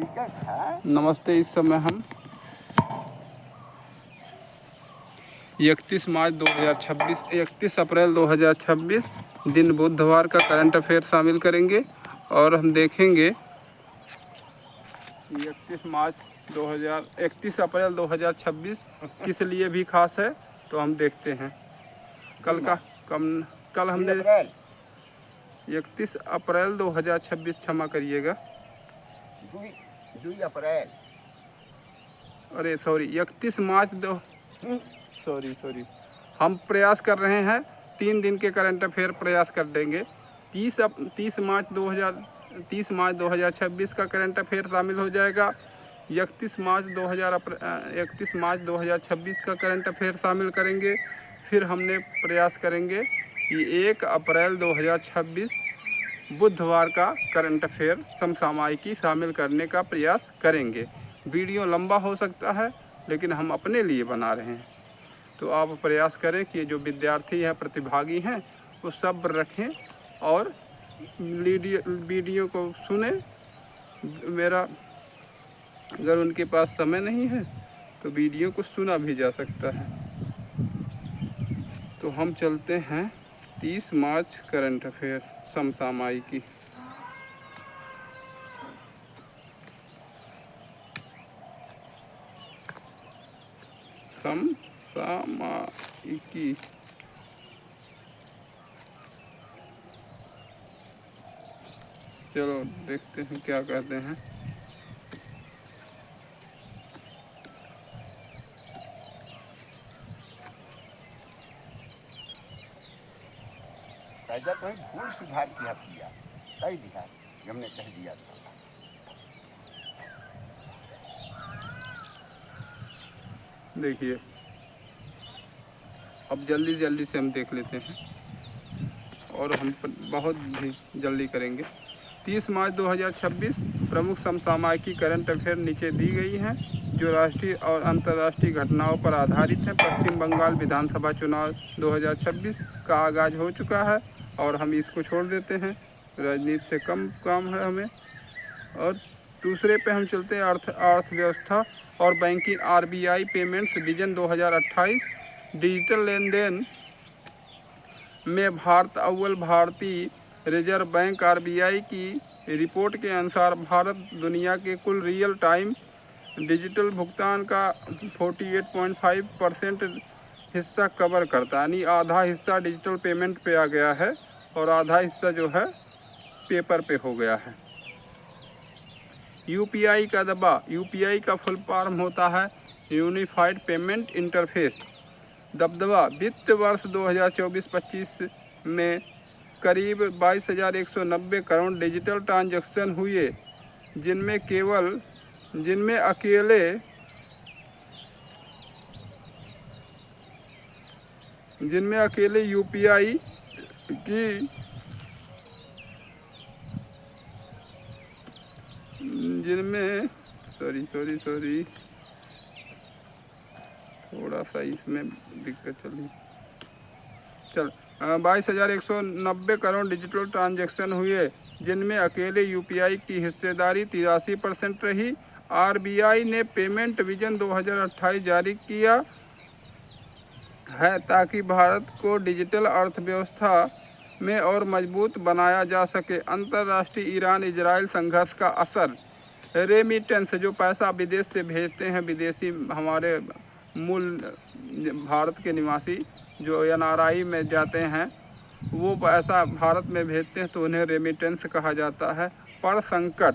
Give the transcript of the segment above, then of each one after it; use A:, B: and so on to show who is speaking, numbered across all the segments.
A: नमस्ते। इस समय हम 31 मार्च 2026 31 अप्रैल 2026 दिन बुधवार का करंट अफेयर शामिल करेंगे और हम देखेंगे 31 अप्रैल 2026 किस लिए भी खास है। तो हम देखते हैं कल हमने 31 अप्रैल 2026 क्षमा करिएगा,
B: 2 अप्रैल,
A: अरे सॉरी 31 मार्च सॉरी हम प्रयास कर रहे हैं 3 दिन के करंट अफेयर प्रयास कर देंगे। 30 मार्च 2026 का करंट अफेयर शामिल हो जाएगा। 31 मार्च 2026 का करंट अफेयर शामिल करेंगे। फिर हमने प्रयास करेंगे कि 1 अप्रैल 2026 बुधवार का करंट अफेयर समसामयिकी शामिल करने का प्रयास करेंगे। वीडियो लंबा हो सकता है लेकिन हम अपने लिए बना रहे हैं, तो आप प्रयास करें कि जो विद्यार्थी हैं, प्रतिभागी हैं, वो सब्र रखें और वीडियो को सुने। मेरा अगर उनके पास समय नहीं है तो वीडियो को सुना भी जा सकता है। तो हम चलते हैं 30 मार्च करंट अफेयर समसामयिकी। समसामयिकी चलो देखते हैं क्या कहते हैं।
B: भूल सुधार किया सही दिखा, हमने कह दिया था।
A: देखिए अब जल्दी से हम देख लेते हैं और हम बहुत भी जल्दी करेंगे। 30 मार्च 2026 प्रमुख समसामयिकी करंट अफेयर नीचे दी गई हैं जो राष्ट्रीय और अंतर्राष्ट्रीय घटनाओं पर आधारित हैं। पश्चिम बंगाल विधानसभा चुनाव 2026 का आगाज़ हो चुका है और हम इसको छोड़ देते हैं, राजनीति से कम काम है हमें। और दूसरे पे हम चलते हैं अर्थव्यवस्था और banking. RBI payments vision 2028 digital लेन देन में भारत अव्वल। भारतीय रिजर्व बैंक RBI की रिपोर्ट के अनुसार भारत दुनिया के कुल रियल टाइम डिजिटल भुगतान का 48.5% हिस्सा कवर करता है, यानी आधा हिस्सा डिजिटल पेमेंट पे आ गया है और आधा हिस्सा जो है पेपर पे हो गया है। UPI का UPI का फुल फॉर्म होता है यूनिफाइड पेमेंट इंटरफेस। दबदबा वित्त वर्ष 2024-25 में करीब 22,190 करोड़ डिजिटल ट्रांजैक्शन हुए, जिनमें अकेले UPI की सॉरी थोड़ा सा इसमें दिक्कत चली। 22,190 करोड़ डिजिटल ट्रांजैक्शन हुए, जिनमें अकेले UPI की हिस्सेदारी 83% रही। RBI ने पेमेंट विजन 2028 जारी किया है ताकि भारत को डिजिटल अर्थव्यवस्था में और मजबूत बनाया जा सके। अंतर्राष्ट्रीय ईरान इजराइल संघर्ष का असर। रेमिटेंस जो पैसा विदेश से भेजते हैं विदेशी, हमारे मूल भारत के निवासी जो NRI में जाते हैं, वो पैसा भारत में भेजते हैं तो उन्हें रेमिटेंस कहा जाता है। पर संकट।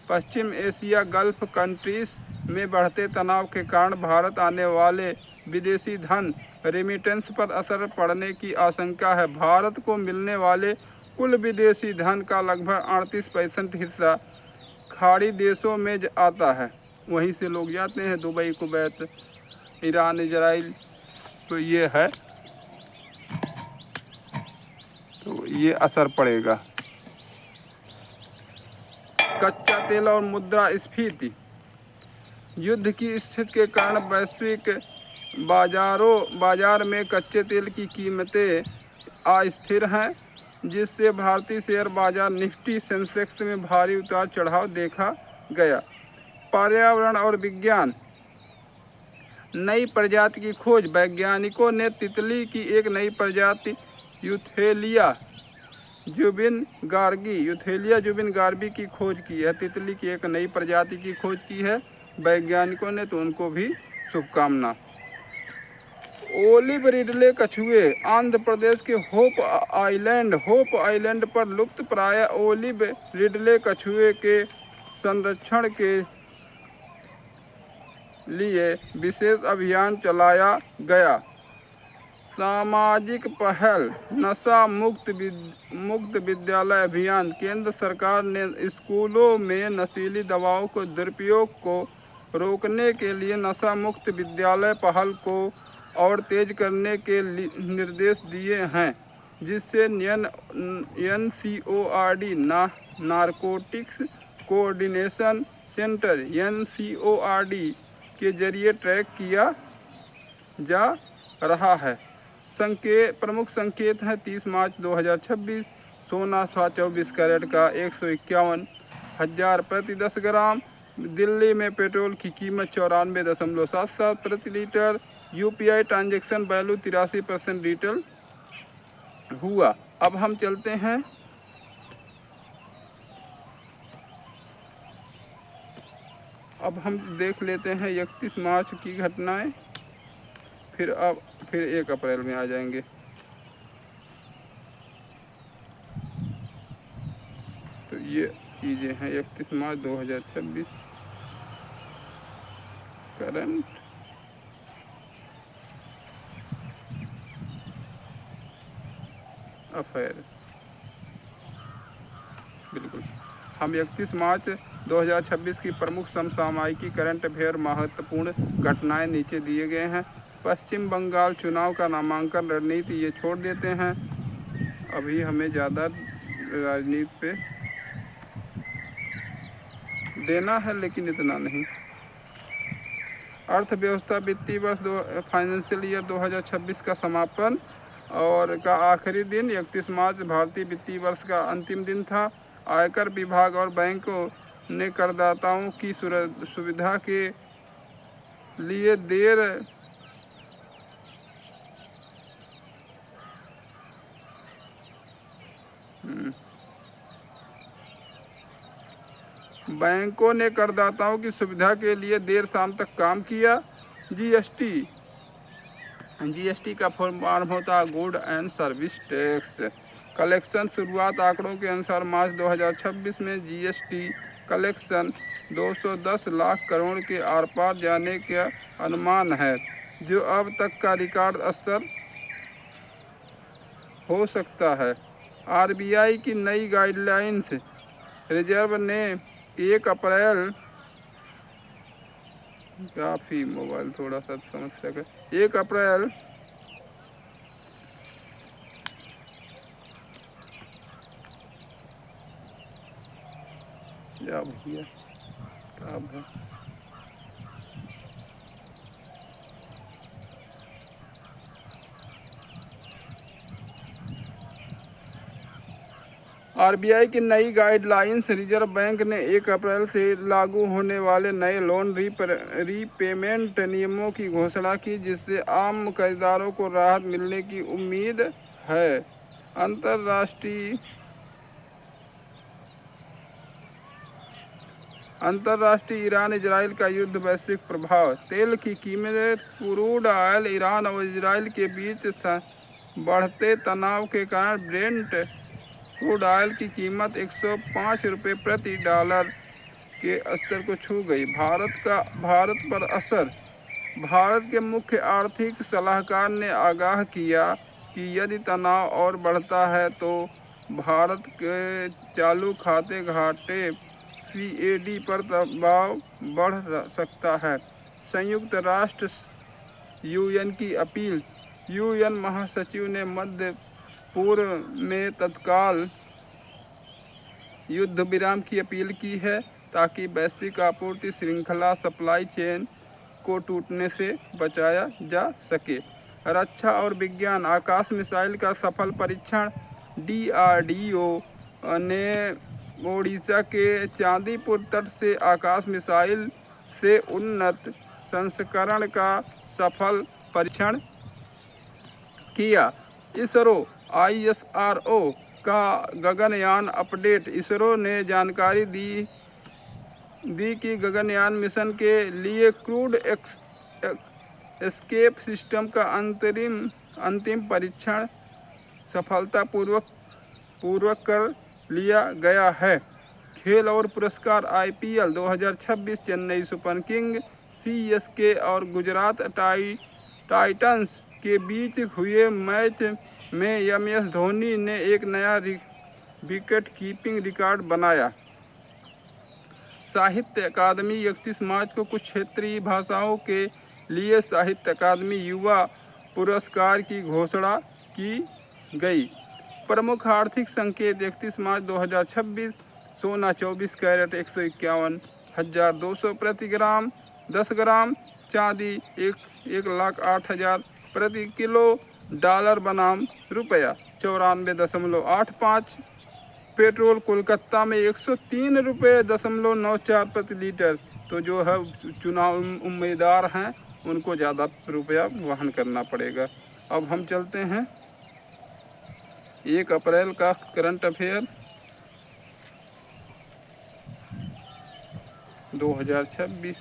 A: पश्चिम एशिया गल्फ कंट्रीज में बढ़ते तनाव के कारण भारत आने वाले विदेशी धन रेमिटेंस पर असर पड़ने की आशंका है। भारत को मिलने वाले कुल विदेशी धन का लगभग 38% हिस्सा खाड़ी देशों में आता है, वहीं से लोग जाते हैं दुबई, कुवैत, ईरान, इजराइल। तो ये है, तो ये असर पड़ेगा। कच्चा तेल और मुद्रास्फीति। युद्ध की स्थिति के कारण वैश्विक बाजार में कच्चे तेल की कीमतें अस्थिर हैं, जिससे भारतीय शेयर बाजार निफ्टी सेंसेक्स में भारी उतार चढ़ाव देखा गया। पर्यावरण और विज्ञान, नई प्रजाति की खोज। वैज्ञानिकों ने तितली की एक नई प्रजाति यूथेलिया जुबिन गार्गी की खोज की है। तितली की एक नई प्रजाति की खोज की है वैज्ञानिकों ने, तो उनको भी शुभकामना। ओलिव रिडले कछुए आंध्र प्रदेश के होप आइलैंड पर लुप्त प्राय ओलिव रिडले कछुए के संरक्षण के लिए विशेष अभियान चलाया गया। सामाजिक पहल नशा मुक्त विद्यालय अभियान। केंद्र सरकार ने स्कूलों में नशीली दवाओं के दुरुपयोग को रोकने के लिए नशा मुक्त विद्यालय पहल को और तेज करने के निर्देश दिए हैं, जिससे NCORD narcotics coordination centre NCORD के जरिए ट्रैक किया जा रहा है। प्रमुख संकेत हैं 30 मार्च 2026 सोना 24 कैरेट का 151,000 प्रति 10 ग्राम। दिल्ली में पेट्रोल की कीमत 94.77 प्रति litre. UPI transaction value 83% retail हुआ। अब हम चलते हैं अब हम देख लेते हैं 31 मार्च की घटनाएं, फिर 1 अप्रैल में आ जाएंगे। तो ये चीज़ें हैं 31 मार्च 2026 करंट अफेयर। बिल्कुल, हम 31 मार्च 2026 की प्रमुख समसामयिकी करंट अफेयर महत्वपूर्ण घटनाएं नीचे दिए गए हैं। पश्चिम बंगाल चुनाव का नामांकन रणनीति ये छोड़ देते हैं, अभी हमें ज़्यादा राजनीति पे देना है, लेकिन इतना नहीं। अर्थव्यवस्था वित्तीय वर्ष फाइनेंशियल ईयर 2026 का समापन और का आखिरी दिन 31 मार्च भारतीय वित्तीय वर्ष का अंतिम दिन था। आयकर विभाग और बैंकों ने करदाताओं की सुविधा के लिए बैंकों ने करदाताओं की सुविधा के लिए देर शाम तक काम किया। जीएसटी का फॉर्म होता है good and service tax. Collection शुरुआत आंकड़ों के अनुसार मार्च 2026 में जीएसटी कलेक्शन 210 लाख करोड़ के आर पार जाने का अनुमान है, जो अब तक का रिकॉर्ड स्तर हो सकता है। आरबीआई की नई गाइडलाइंस। रिजर्व ने 1 अप्रैल काफ़ी मोबाइल थोड़ा सा समस्या का 1 अप्रैल या भैया कब है आरबीआई की नई गाइडलाइंस। रिजर्व बैंक ने 1 अप्रैल से लागू होने वाले नए लोन रीपेमेंट नियमों की घोषणा की, जिससे आम कर्जदारों को राहत मिलने की उम्मीद है। अंतर्राष्ट्रीय ईरान इजराइल का युद्ध वैश्विक प्रभाव। तेल की कीमत। Crude oil. ईरान और इजराइल के बीच बढ़ते तनाव के कारण ब्रेंट क्रूड ऑयल की कीमत 105 रुपये प्रति डॉलर के स्तर को छू गई। भारत पर असर। भारत के मुख्य आर्थिक सलाहकार ने आगाह किया कि यदि तनाव और बढ़ता है तो भारत के चालू खाते घाटे CAD पर दबाव बढ़ सकता है। संयुक्त राष्ट्र UN की अपील। UN महासचिव ने मध्य पूर्व में तत्काल युद्ध विराम की अपील की है, ताकि वैश्विक आपूर्ति श्रृंखला सप्लाई चेन को टूटने से बचाया जा सके। रक्षा और विज्ञान। आकाश मिसाइल का सफल परीक्षण। DRDO ने ओडिशा के चांदीपुर तट से आकाश मिसाइल से उन्नत संस्करण का सफल परीक्षण किया। इसरो ISRO का गगनयान अपडेट। इसरो ने जानकारी दी कि गगनयान मिशन के लिए क्रूड एस्केप सिस्टम का अंतिम परीक्षण सफलतापूर्वक कर लिया गया है। खेल और पुरस्कार। IPL 2026 Chennai super king CSK और गुजरात टाइटंस के बीच हुए मैच में MS धोनी ने एक नया विकेट कीपिंग रिकॉर्ड बनाया। साहित्य अकादमी। 31 मार्च को कुछ क्षेत्रीय भाषाओं के लिए साहित्य अकादमी युवा पुरस्कार की घोषणा की गई। प्रमुख आर्थिक संकेत। 31 मार्च 2026 सोना 24 कैरेट 151,200 प्रति ग्राम 10 ग्राम। चांदी 1,08,000 प्रति किलो। डॉलर बनाम रुपया 94.85। पेट्रोल कोलकाता में 103 रुपये 94 प्रति लीटर। तो जो है चुनाव उम्मीदवार हैं उनको ज़्यादा रुपया वहन करना पड़ेगा। अब हम चलते हैं 1 अप्रैल का करंट अफेयर 2026।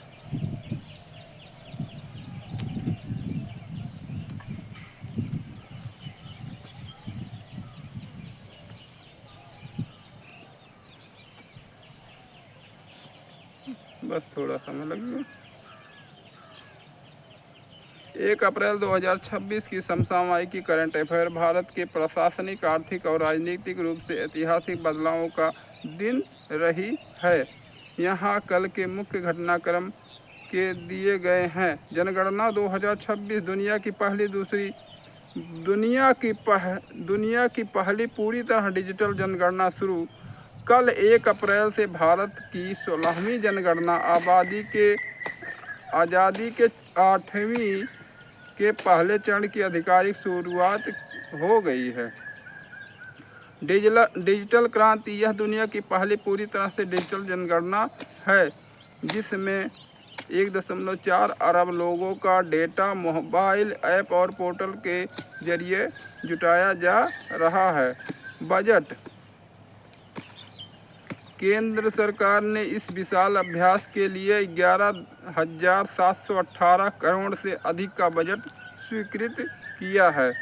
A: बस थोड़ा समय लगेगा। 1 अप्रैल 2026 की समसामयिक करंट अफेयर। भारत के प्रशासनिक, आर्थिक और राजनीतिक रूप से ऐतिहासिक बदलावों का दिन रही है। यहाँ कल के मुख्य घटनाक्रम के दिए गए हैं। जनगणना 2026 दुनिया की पहली पूरी तरह डिजिटल जनगणना शुरू। कल 1 अप्रैल से भारत की 16वीं जनगणना आज़ादी के 8वीं के पहले चरण की आधिकारिक शुरुआत हो गई है। डिजिटल क्रांति। यह दुनिया की पहली पूरी तरह से डिजिटल जनगणना है जिसमें 1.4 अरब लोगों का डेटा मोबाइल ऐप और पोर्टल के जरिए जुटाया जा रहा है। बजट। केंद्र सरकार ने इस विशाल अभ्यास के लिए 11,718 करोड़ से अधिक का बजट स्वीकृत किया है।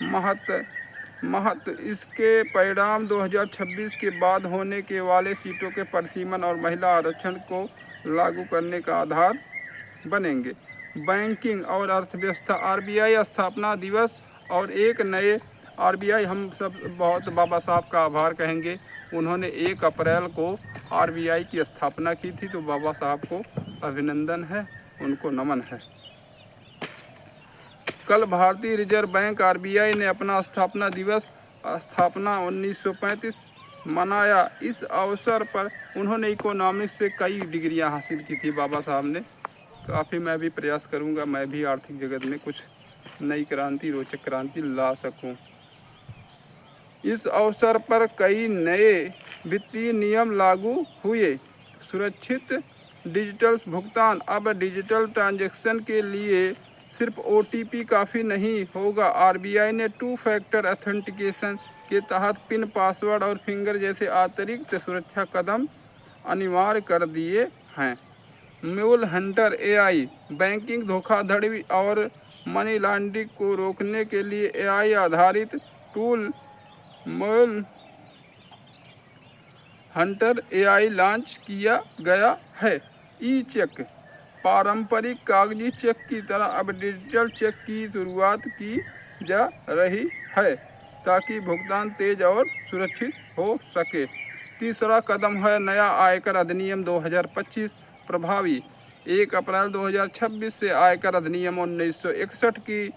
A: महत्व। इसके परिणाम 2026 के बाद होने के वाले सीटों के परिसीमन और महिला आरक्षण को लागू करने का आधार बनेंगे। बैंकिंग और अर्थव्यवस्था। RBI स्थापना दिवस और एक नए RBI। हम सब बहुत बाबा साहब का आभार कहेंगे। उन्होंने 1 अप्रैल को RBI की स्थापना की थी, तो बाबा साहब को अभिनंदन है, उनको नमन है। कल भारतीय रिजर्व बैंक RBI ने अपना स्थापना 1935 मनाया। इस अवसर पर उन्होंने इकोनॉमिक्स से कई डिग्रियां हासिल की थी बाबा साहब ने। काफ़ी मैं भी प्रयास करूंगा, मैं भी आर्थिक जगत में कुछ नई क्रांति, रोचक क्रांति ला सकूं। इस अवसर पर कई नए वित्तीय नियम लागू हुए। सुरक्षित डिजिटल भुगतान। अब डिजिटल ट्रांजैक्शन के लिए सिर्फ OTP काफ़ी नहीं होगा। RBI ने 2 फैक्टर ऑथेंटिकेशन के तहत पिन, पासवर्ड और फिंगर जैसे अतिरिक्त सुरक्षा कदम अनिवार्य कर दिए हैं। Mule Hunter AI। बैंकिंग धोखाधड़ी और मनी लॉन्ड्रिंग को रोकने के लिए AI आधारित tool mule Hunter AI launch किया गया है। ई-चेक। पारंपरिक कागजी चेक की तरह अब डिजिटल चेक की शुरुआत की जा रही है ताकि भुगतान तेज और सुरक्षित हो सके। तीसरा कदम है नया आयकर अधिनियम 2025 प्रभावी। 1 अप्रैल 2026 से आयकर अधिनियम 1961 की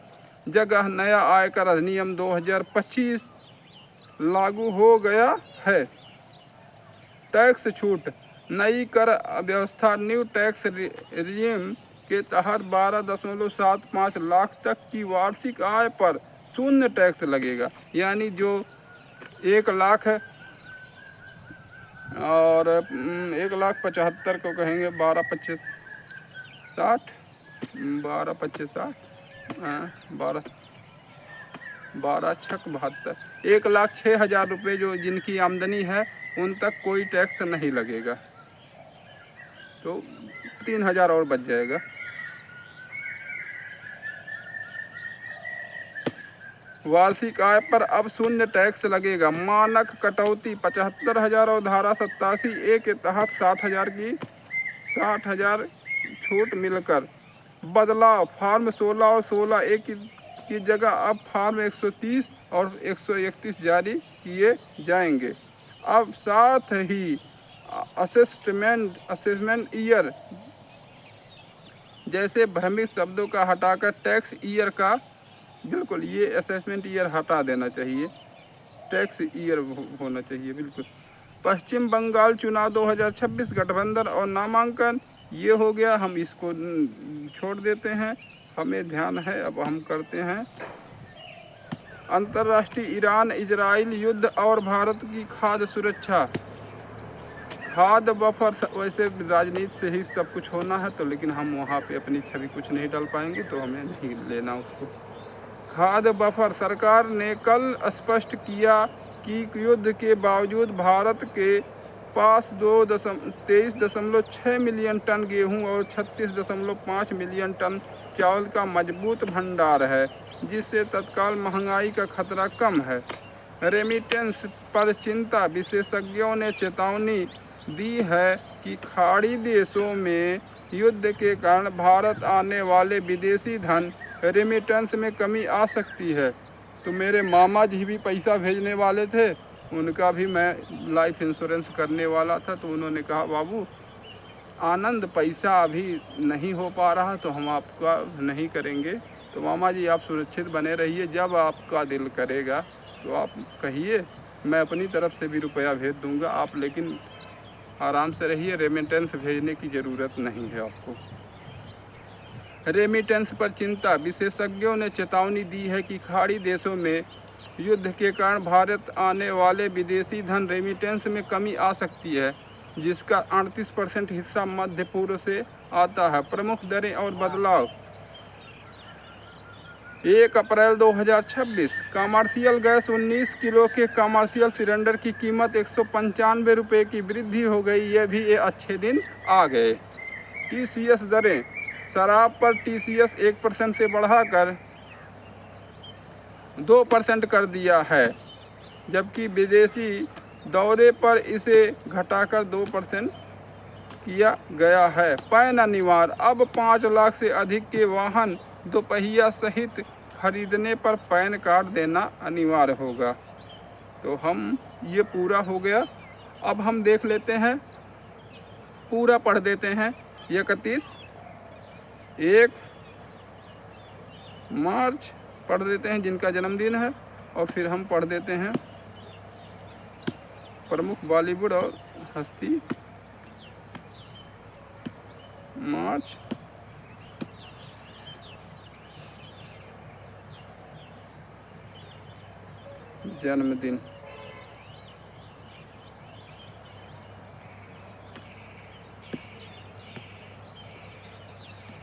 A: जगह नया आयकर अधिनियम 2025 लागू हो गया है। टैक्स छूट। नई कर व्यवस्था न्यू टैक्स रिजीम के तहत 12.75 लाख तक की वार्षिक आय पर शून्य टैक्स लगेगा। यानी जो 1 लाख है और 1,75,000 को कहेंगे 12-25 60, 12 25 60, 12 12 छक 72, 1,06,000 रुपये जो जिनकी आमदनी है उन तक कोई टैक्स नहीं लगेगा, तो 3,000 और बच जाएगा। वार्षिक आय पर अब शून्य टैक्स लगेगा। मानक कटौती 75,000 और धारा 87A के तहत 60,000 छूट मिलकर बदलाव। फार्म 16 और 16A की जगह अब फार्म 130 और 131 जारी किए जाएंगे। अब साथ ही असेसमेंट ईयर जैसे भ्रमित शब्दों का हटाकर टैक्स ईयर का, बिल्कुल ये असेसमेंट ईयर हटा देना चाहिए, टैक्स ईयर होना चाहिए बिल्कुल। पश्चिम बंगाल चुनाव 2026 गठबंधन और नामांकन, ये हो गया, हम इसको छोड़ देते हैं, हमें ध्यान है। अब हम करते हैं अंतर्राष्ट्रीय ईरान इजराइल युद्ध और भारत की खाद्य सुरक्षा। खाद्य बफर, वैसे राजनीति से ही सब कुछ होना है तो, लेकिन हम वहाँ पे अपनी छवि कुछ नहीं डाल पाएंगे तो हमें नहीं लेना उसको। खाद्य बफर, सरकार ने कल स्पष्ट किया कि युद्ध के बावजूद भारत के पास 23.6 मिलियन टन गेहूं और 36.5 मिलियन टन चावल का मजबूत भंडार है, जिससे तत्काल महंगाई का खतरा कम है। रेमिटेंस पर चिंता, विशेषज्ञों ने चेतावनी दी है कि खाड़ी देशों में युद्ध के कारण भारत आने वाले विदेशी धन रेमिटेंस में कमी आ सकती है। तो मेरे मामा जी भी पैसा भेजने वाले थे, उनका भी मैं लाइफ इंश्योरेंस करने वाला था, तो उन्होंने कहा बाबू आनंद पैसा अभी नहीं हो पा रहा तो हम आपका नहीं करेंगे, तो मामा जी आप सुरक्षित बने रहिए, जब आपका दिल करेगा तो आप कहिए, मैं अपनी तरफ से भी रुपया भेज दूंगा, आप लेकिन आराम से रहिए, रेमिटेंस भेजने की ज़रूरत नहीं है आपको। रेमिटेंस पर चिंता, विशेषज्ञों ने चेतावनी दी है कि खाड़ी देशों में युद्ध के कारण भारत आने वाले विदेशी धन रेमिटेंस में कमी आ सकती है, जिसका 38% हिस्सा मध्य पूर्व से आता है। प्रमुख दरें और बदलाव। 1 अप्रैल 2026 कमर्शियल गैस 19 किलो के कमर्शियल सिलेंडर की कीमत 195 रुपये की वृद्धि हो गई, ये भी ये अच्छे दिन आ गए। TCS दरें, शराब पर TCS 1% से बढ़ाकर 2% कर दिया है, जबकि विदेशी दौरे पर इसे घटाकर 2% किया गया है। पैन अनिवार्य, अब 5 लाख से अधिक के वाहन दोपहिया सहित खरीदने पर पैन कार्ड देना अनिवार्य होगा। तो हम ये पूरा हो गया। अब हम देख लेते हैं, पूरा पढ़ देते हैं। 1 मार्च पढ़ देते हैं जिनका जन्मदिन है, और फिर हम पढ़ देते हैं प्रमुख बॉलीवुड और हस्ती मार्च। जन्मदिन,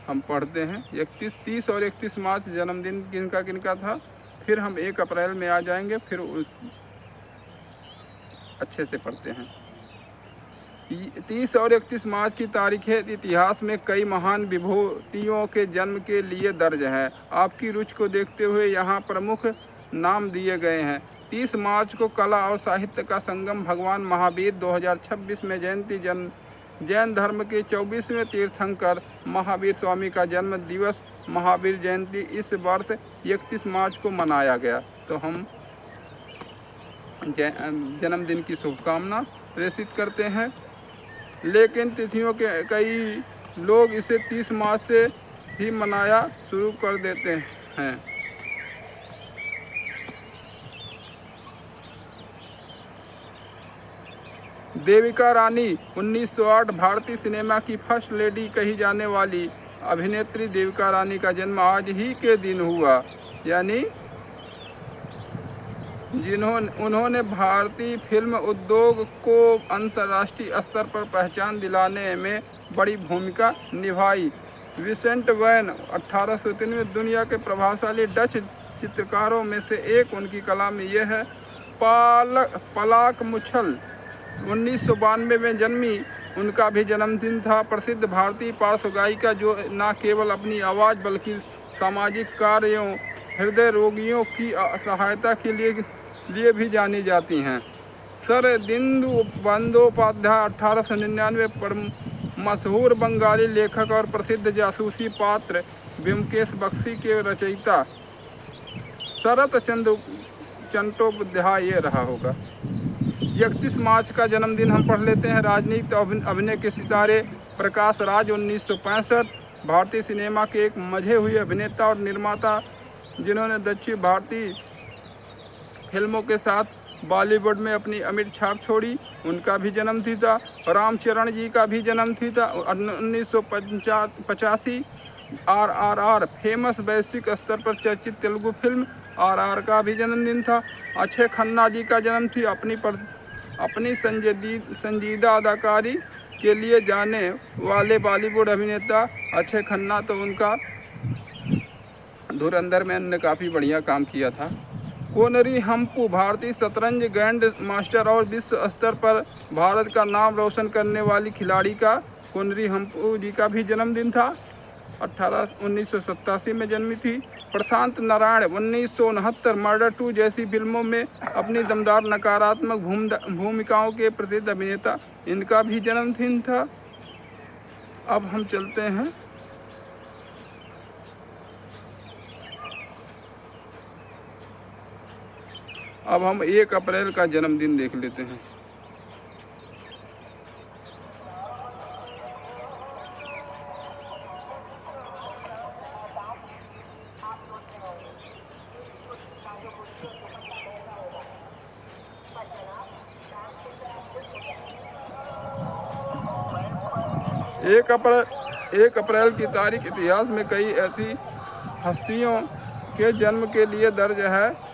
A: हम पढ़ते हैं 31, 30 और 31 मार्च जन्मदिन किनका किनका था। फिर हम 1 अप्रैल में आ जाएंगे, फिर अच्छे से पढ़ते हैं। 30 और 31 मार्च की तारीखें इतिहास में कई महान विभूतियों के जन्म के लिए दर्ज हैं। आपकी रुचि को देखते हुए यहाँ प्रमुख नाम दिए गए हैं। 30 मार्च को कला और साहित्य का संगम भगवान महावीर, 2026 में जयंती। जैन धर्म के 24वें तीर्थंकर महावीर स्वामी का जन्म दिवस महावीर जयंती इस वर्ष 31 मार्च को मनाया गया। तो हम जन्मदिन की शुभकामना प्रेषित करते हैं। लेकिन तिथियों के कई लोग इसे 30 मार्च से ही मनाया शुरू कर देते हैं। देविका रानी 1908 भारतीय सिनेमा की फर्स्ट लेडी कही जाने वाली अभिनेत्री देविका रानी का जन्म आज ही के दिन हुआ, यानी उन्होंने भारतीय फिल्म उद्योग को अंतर्राष्ट्रीय स्तर पर पहचान दिलाने में बड़ी भूमिका निभाई। विसेंट वैन 1893 दुनिया के प्रभावशाली डच चित्रकारों में से एक। उनकी कला में यह है। पलाक मुच्छल 1992 में जन्मी, उनका भी जन्मदिन था। प्रसिद्ध भारतीय पार्श्व गायिका जो न केवल अपनी आवाज़ बल्कि सामाजिक कार्यों, हृदय रोगियों की सहायता के लिए भी जानी जाती हैं। शरदिंदु बंदोपाध्याय 1899 पर मशहूर बंगाली लेखक और प्रसिद्ध जासूसी पात्र ब्योमकेश बख्शी के रचयिता। शरत चट्टोपाध्याय ये रहा होगा। 31 मार्च का जन्मदिन हम पढ़ लेते हैं। राजनीति अभिनय के सितारे प्रकाश राज 1965 भारतीय सिनेमा के एक मझे हुए अभिनेता और निर्माता जिन्होंने दक्षिण भारतीय फिल्मों के साथ बॉलीवुड में अपनी अमिट छाप छोड़ी, उनका भी जन्मदिन था। रामचरण जी का भी जन्मदिन था 1985। RRR फेमस वैश्विक स्तर पर चर्चित तेलुगु फिल्म RR का भी जन्मदिन था। अक्षय खन्ना जी का जन्म थी। अपनी संजीदा अदाकारी के लिए जाने वाले बॉलीवुड अभिनेता अक्षय खन्ना, तो उनका धुरंधर में ने काफ़ी बढ़िया काम किया था। कोनरी हम्पू भारतीय शतरंज ग्रैंड मास्टर और विश्व स्तर पर भारत का नाम रोशन करने वाली खिलाड़ी का कोनरी हम्पू जी का भी जन्मदिन था। 1987 में जन्मी थी। प्रशांत नारायण 1969 मर्डर 2 जैसी फिल्मों में अपनी दमदार नकारात्मक भूमिकाओं के प्रसिद्ध अभिनेता, इनका भी जन्मदिन था। अब हम चलते हैं अब हम 1 अप्रैल का जन्मदिन देख लेते हैं। एक अप्रैल की तारीख इतिहास में कई ऐसी हस्तियों के जन्म के लिए दर्ज है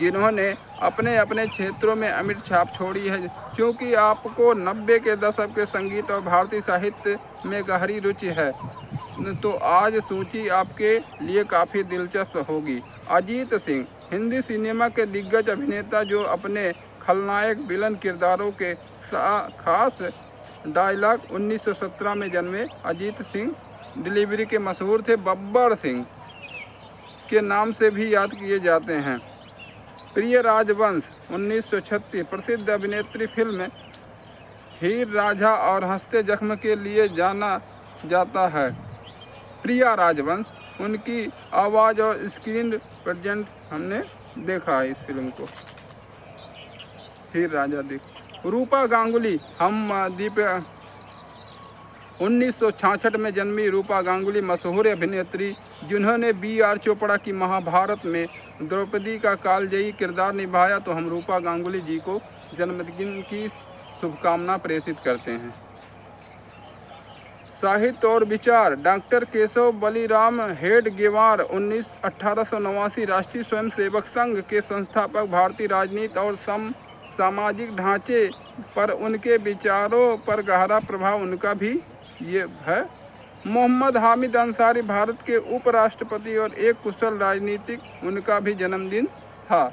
A: जिन्होंने अपने अपने क्षेत्रों में अमिट छाप छोड़ी है। क्योंकि आपको 90 के दशक के संगीत और भारतीय साहित्य में गहरी रुचि है, तो आज सूची आपके लिए काफ़ी दिलचस्प होगी। अजीत सिंह हिंदी सिनेमा के दिग्गज अभिनेता जो अपने खलनायक विलन किरदारों के खास डायलॉग 1917 में जन्मे। अजीत सिंह डिलीवरी के मशहूर थे। बब्बर सिंह के नाम से भी याद किए जाते हैं। प्रिय राजवंश 1936 प्रसिद्ध अभिनेत्री, फिल्म हीर राझा और हंसते जख्म के लिए जाना जाता है। प्रिया राजवंश, उनकी आवाज़ और स्क्रीन प्रेजेंट हमने देखा है इस फिल्म को। हीर राझा देख। रूपा गांगुली 1966 में जन्मी रूपा गांगुली मशहूर अभिनेत्री जिन्होंने BR चोपड़ा की महाभारत में द्रौपदी का कालजयी किरदार निभाया, तो हम रूपा गांगुली जी को जन्मदिन की शुभकामना प्रेषित करते हैं। साहित्य और विचार डॉक्टर केशव बलिराम हेडगेवार 1889 राष्ट्रीय स्वयंसेवक संघ के संस्थापक। भारतीय राजनीति और सामाजिक ढांचे पर उनके विचारों पर गहरा प्रभाव उनका भी ये है। मोहम्मद हामिद अंसारी भारत के उपराष्ट्रपति और एक कुशल राजनीतिक, उनका भी जन्मदिन था।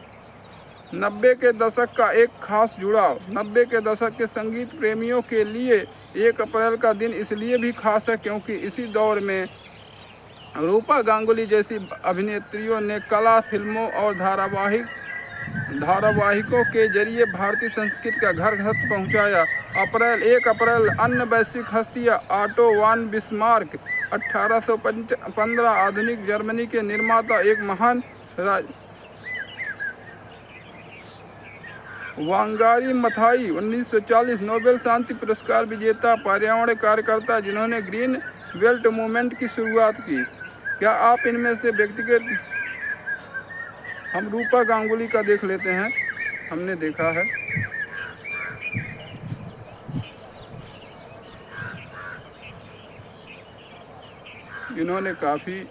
A: 90 के दशक का एक खास जुड़ाव। 90 के दशक के संगीत प्रेमियों के लिए 1 अप्रैल का दिन इसलिए भी खास है क्योंकि इसी दौर में रूपा गांगुली जैसी अभिनेत्रियों ने कला, फिल्मों और धारावाहिकों के जरिए भारतीय संस्कृति का घर घर पहुंचाया। 1 अप्रैल अन्य वैश्विक हस्तियां। ऑटो वान बिस्मार्क 1815 आधुनिक जर्मनी के निर्माता, एक महान वांगारी मथाई 1940 नोबेल शांति पुरस्कार विजेता पर्यावरण कार्यकर्ता जिन्होंने ग्रीन बेल्ट मूवमेंट की शुरुआत की। क्या आप इनमें से व्यक्तिगत, हम रूपा गांगुली का देख लेते हैं, हमने देखा है। इन्होंने काफ़ी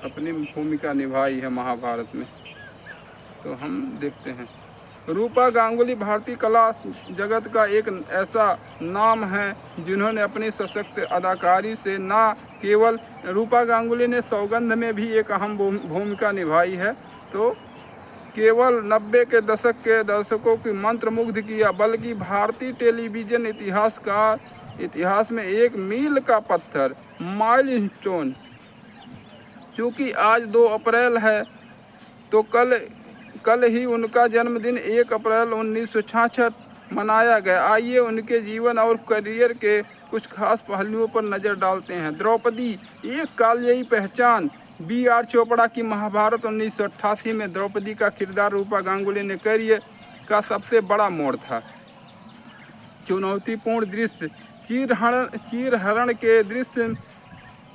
A: अपनी भूमिका निभाई है महाभारत में, तो हम देखते हैं। रूपा गांगुली भारतीय कला जगत का एक ऐसा नाम है जिन्होंने अपनी सशक्त अदाकारी से न केवल रूपा गांगुली ने सौगंध में भी एक अहम भूमिका निभाई है, तो केवल 90 के दशक के दर्शकों की मंत्रमुग्ध किया, बल्कि भारतीय टेलीविज़न इतिहास में एक मील का पत्थर, माइलस्टोन। चूँकि आज 2 अप्रैल है तो कल ही उनका जन्मदिन 1 अप्रैल 1966 मनाया गया। आइए उनके जीवन और करियर के कुछ खास पहलुओं पर नज़र डालते हैं। द्रौपदी, एक कालजयी पहचान। B.R. चोपड़ा की महाभारत 1988 में द्रौपदी का किरदार रूपा गांगुली ने करियर का सबसे बड़ा मोड़ था। चुनौतीपूर्ण दृश्य, चीरहरण के दृश्य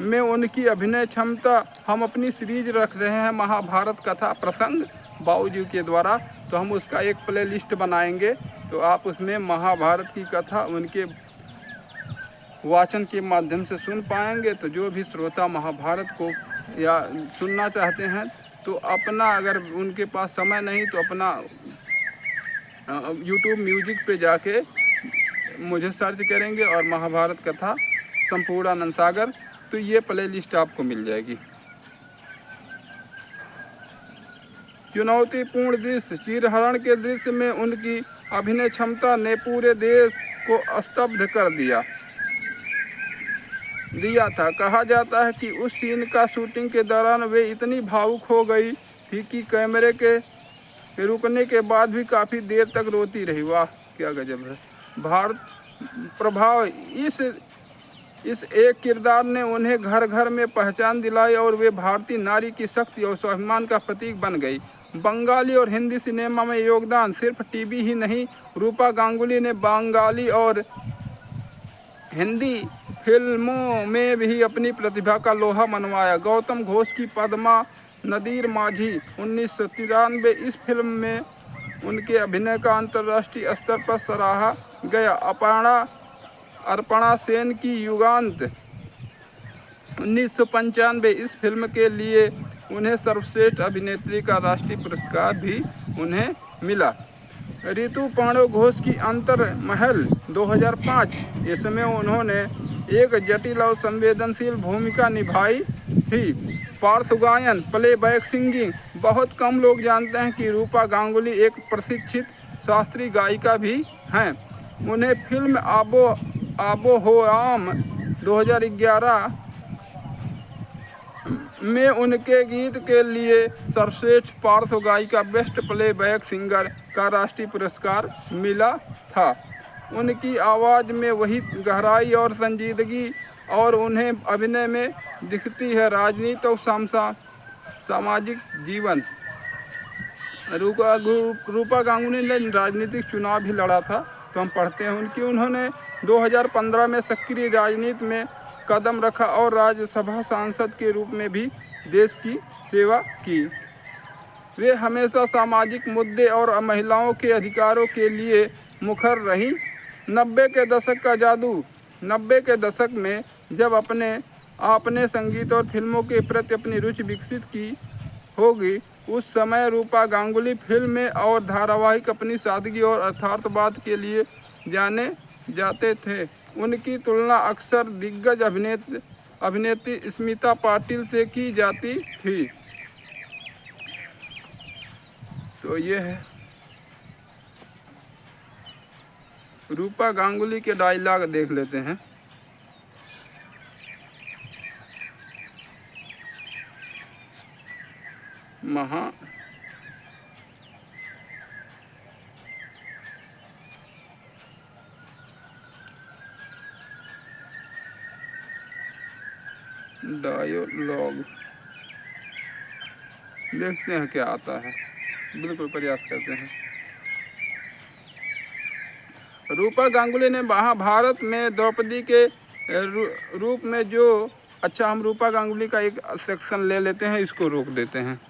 A: में उनकी अभिनय क्षमता। हम अपनी सीरीज रख रहे हैं महाभारत कथा प्रसंग बाबूजी के द्वारा, तो हम उसका एक प्ले लिस्ट बनाएंगे, तो आप उसमें महाभारत की कथा उनके वाचन के माध्यम से सुन पाएंगे। तो जो भी श्रोता महाभारत को या सुनना चाहते हैं तो अपना, अगर उनके पास समय नहीं तो अपना YouTube म्यूजिक पे जाके मुझे सर्च करेंगे और महाभारत कथा संपूर्णानंद सागर, तो ये प्ले लिस्ट आपको मिल जाएगी। चुनौतीपूर्ण दृश्य, चीरहरण के दृश्य में उनकी अभिनय क्षमता ने पूरे देश को स्तब्ध कर दिया था। कहा जाता है कि उस सीन का शूटिंग के दौरान वे इतनी भावुक हो गई थी कि कैमरे के रुकने के बाद भी काफ़ी देर तक रोती रही। वाह, क्या गजब है। भारत प्रभाव, इस एक किरदार ने उन्हें घर घर में पहचान दिलाई और वे भारतीय नारी की शक्ति और स्वाभिमान का प्रतीक बन गई। बंगाली और हिंदी सिनेमा में योगदान, सिर्फ टीवी ही नहीं, रूपा गांगुली ने बंगाली और हिंदी फिल्मों में भी अपनी प्रतिभा का लोहा मनवाया। गौतम घोष की पद्मा, नदीर माझी 1993, इस फिल्म में उनके अभिनय का अंतर्राष्ट्रीय स्तर पर सराहा गया। अर्पणा सेन की युगांत 1995, इस फिल्म के लिए उन्हें सर्वश्रेष्ठ अभिनेत्री का राष्ट्रीय पुरस्कार भी उन्हें मिला। ऋतु पांडव घोष की अंतर महल 2005, इसमें उन्होंने एक जटिल और संवेदनशील भूमिका निभाई थी। पार्श्व गायन, प्लेबैक सिंगिंग, बहुत कम लोग जानते हैं कि रूपा गांगुली एक प्रशिक्षित शास्त्रीय गायिका भी हैं। उन्हें फिल्म आबोहराम 2011 में उनके गीत के लिए सर्वश्रेष्ठ पार्श्व गायिका बेस्ट प्लेबैक सिंगर का राष्ट्रीय पुरस्कार मिला था। उनकी आवाज़ में वही गहराई और संजीदगी और उन्हें अभिनय में दिखती है। राजनीति और सामाजिक जीवन, रूपा गांगुली ने राजनीतिक चुनाव भी लड़ा था, तो हम पढ़ते हैं उन्होंने 2015 में सक्रिय राजनीति में कदम रखा और राज्यसभा सांसद के रूप में भी देश की सेवा की। वे हमेशा सामाजिक मुद्दे और महिलाओं के अधिकारों के लिए मुखर रहीं। 90 के दशक का जादू, 90 के दशक में जब आपने संगीत और फिल्मों के प्रति अपनी रुचि विकसित की होगी, उस समय रूपा गांगुली फिल्में और धारावाहिक अपनी सादगी और यथार्थवाद के लिए जाने जाते थे। उनकी तुलना अक्सर दिग्गज अभिनेत्री स्मिता पाटिल से की जाती थी। तो ये है रूपा गांगुली के डायलॉग, देख लेते हैं। डायलॉग देखते हैं क्या आता है, बिल्कुल प्रयास करते हैं। रूपा गांगुली ने महाभारत में द्रौपदी के रूप में जो, अच्छा हम रूपा गांगुली का एक सेक्शन ले लेते हैं, इसको रोक देते हैं।